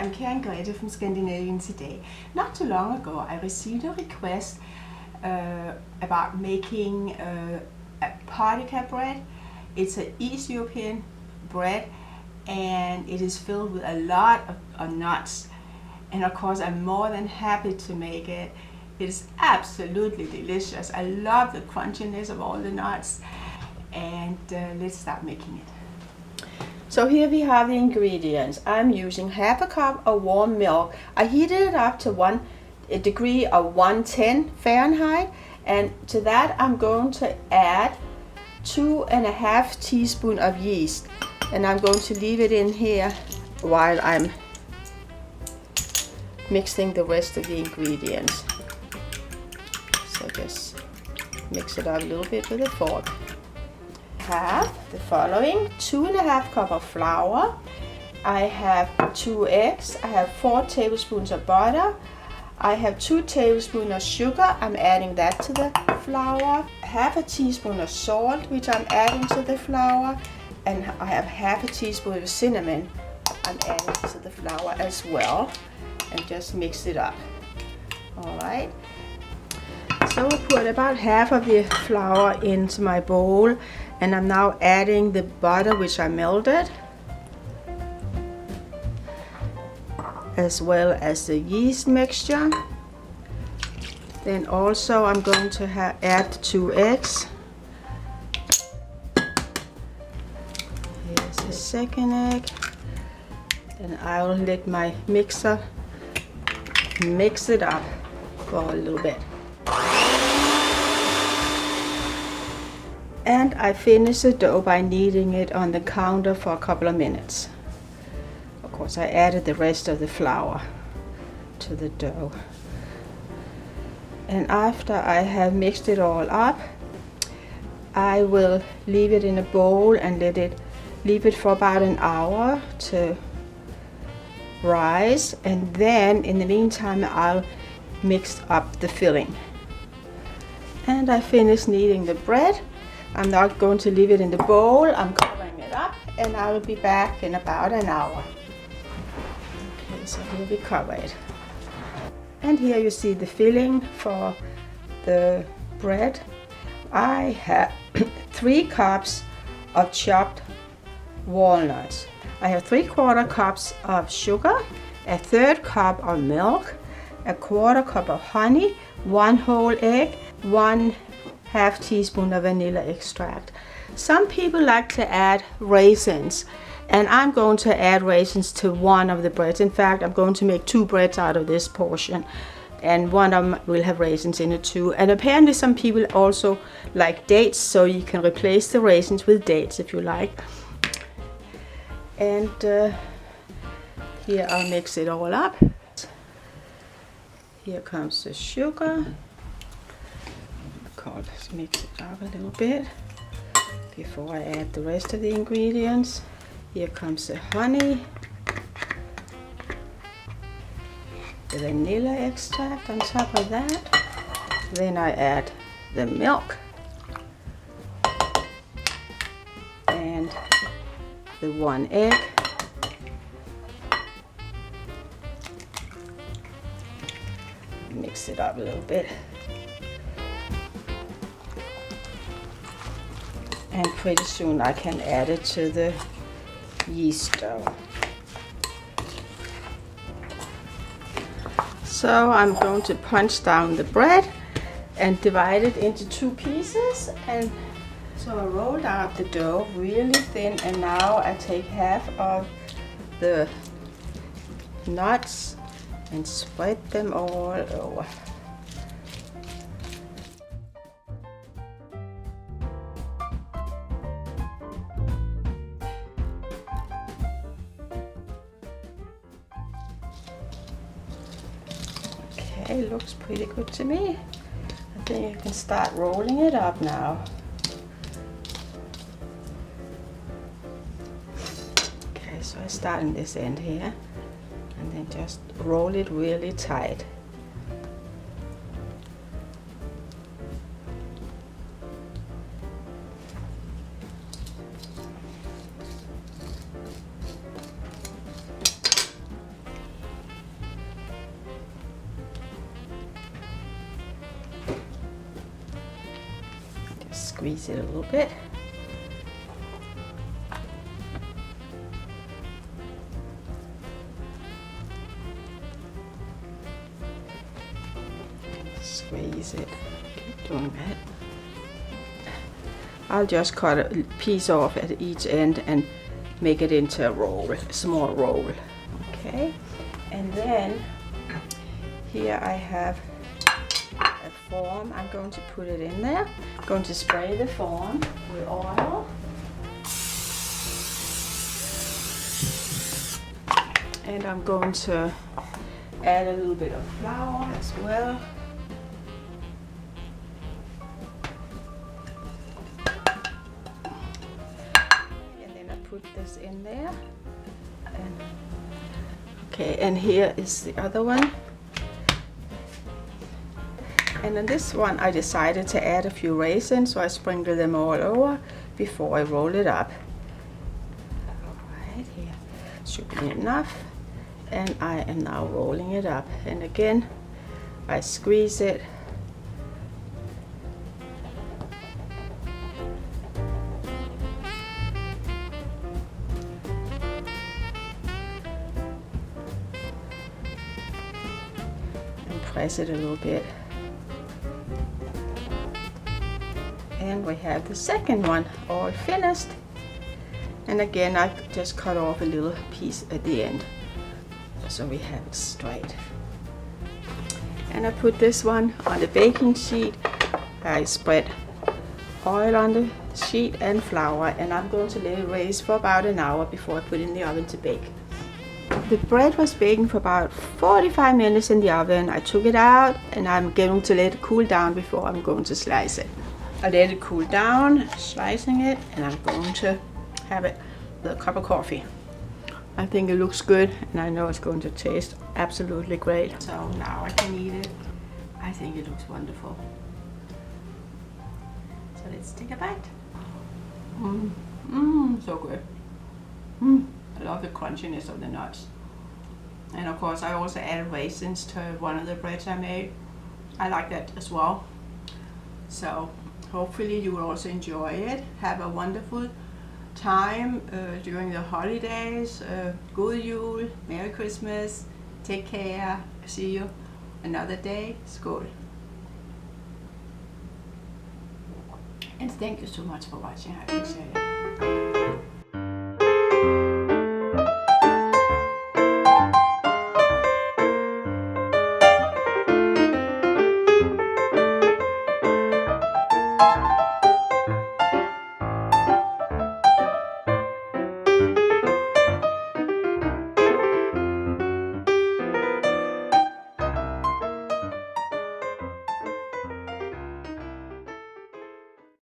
I'm Grete from Scandinavian today. Not too long ago I received a request about making a Potica bread. It's an East European bread and it is filled with a lot of nuts, and of course I'm more than happy to make it. It is absolutely delicious. I love the crunchiness of all the nuts, and let's start making it. So here we have the ingredients. I'm using half a cup of warm milk. I heated it up to a degree of 110 Fahrenheit, and to that I'm going to add 2.5 teaspoons of yeast, and I'm going to leave it in here while I'm mixing the rest of the ingredients. So just mix it up a little bit with a fork. Have the following: 2.5 cups of flour, I have 2 eggs, I have 4 tablespoons of butter, I have 2 tablespoons of sugar, I'm adding that to the flour, half a teaspoon of salt which I'm adding to the flour, and I have half a teaspoon of cinnamon I'm adding to the flour as well, and just mix it up. Alright, so I put about half of the flour into my bowl, and I'm now adding the butter which I melted, as well as the yeast mixture. Then also I'm going to add 2 eggs. Here's the second egg, and I'll let my mixer mix it up for a little bit. And I finish the dough by kneading it on the counter for a couple of minutes. Of course, I added the rest of the flour to the dough. And after I have mixed it all up, I will leave it in a bowl and leave it for about an hour to rise. And then in the meantime, I'll mix up the filling. And I finished kneading the bread. I'm not going to leave it in the bowl, I'm covering it up, and I will be back in about an hour. Okay, so here we cover it. And here you see the filling for the bread. I have 3 cups of chopped walnuts. I have 3/4 cups of sugar, a 1/3 cup of milk, a 1/4 cup of honey, 1 whole egg, 1/2 teaspoon of vanilla extract. Some people like to add raisins, and I'm going to add raisins to one of the breads. In fact, I'm going to make 2 breads out of this portion, and one of them will have raisins in it too. And apparently some people also like dates, so you can replace the raisins with dates if you like. And here I'll mix it all up. Here comes the sugar. Let's mix it up a little bit before I add the rest of the ingredients. Here comes the honey, the vanilla extract on top of that. Then I add the milk and the 1 egg. Mix it up a little bit. And pretty soon I can add it to the yeast dough. So I'm going to punch down the bread and divide it into 2 pieces. And so I rolled out the dough really thin, and now I take half of the nuts and spread them all over. Okay, looks pretty good to me. I think you can start rolling it up now. Okay, so I start in this end here, and then just roll it really tight. squeeze it a little bit. Squeeze it. Keep doing that. I'll just cut a piece off at each end and make it into a roll, a small roll. Okay, and then here I have a form. I'm going to put it in there. I'm going to spray the form with oil. And I'm going to add a little bit of flour as well. And then I put this in there. And okay, and here is the other one. And on this one I decided to add a few raisins, so I sprinkle them all over before I roll it up. Alright, here should be enough. And I am now rolling it up. And again, I squeeze it. And press it a little bit. And we have the second one all finished. And again, I just cut off a little piece at the end, so we have it straight. And I put this one on the baking sheet. I spread oil on the sheet and flour, and I'm going to let it raise for about an hour before I put it in the oven to bake. The bread was baking for about 45 minutes in the oven. I took it out and I'm going to let it cool down before I'm going to slice it. I let it cool down, slicing it, and I'm going to have it with a cup of coffee. I think it looks good, and I know it's going to taste absolutely great. So now I can eat it. I think it looks wonderful. So let's take a bite. So good. I love the crunchiness of the nuts. And of course I also added raisins to one of the breads I made. I like that as well. So hopefully you will also enjoy it. Have a wonderful time during the holidays. God jul, Merry Christmas, take care, see you another day. Skål. And thank you so much for watching. I appreciate it.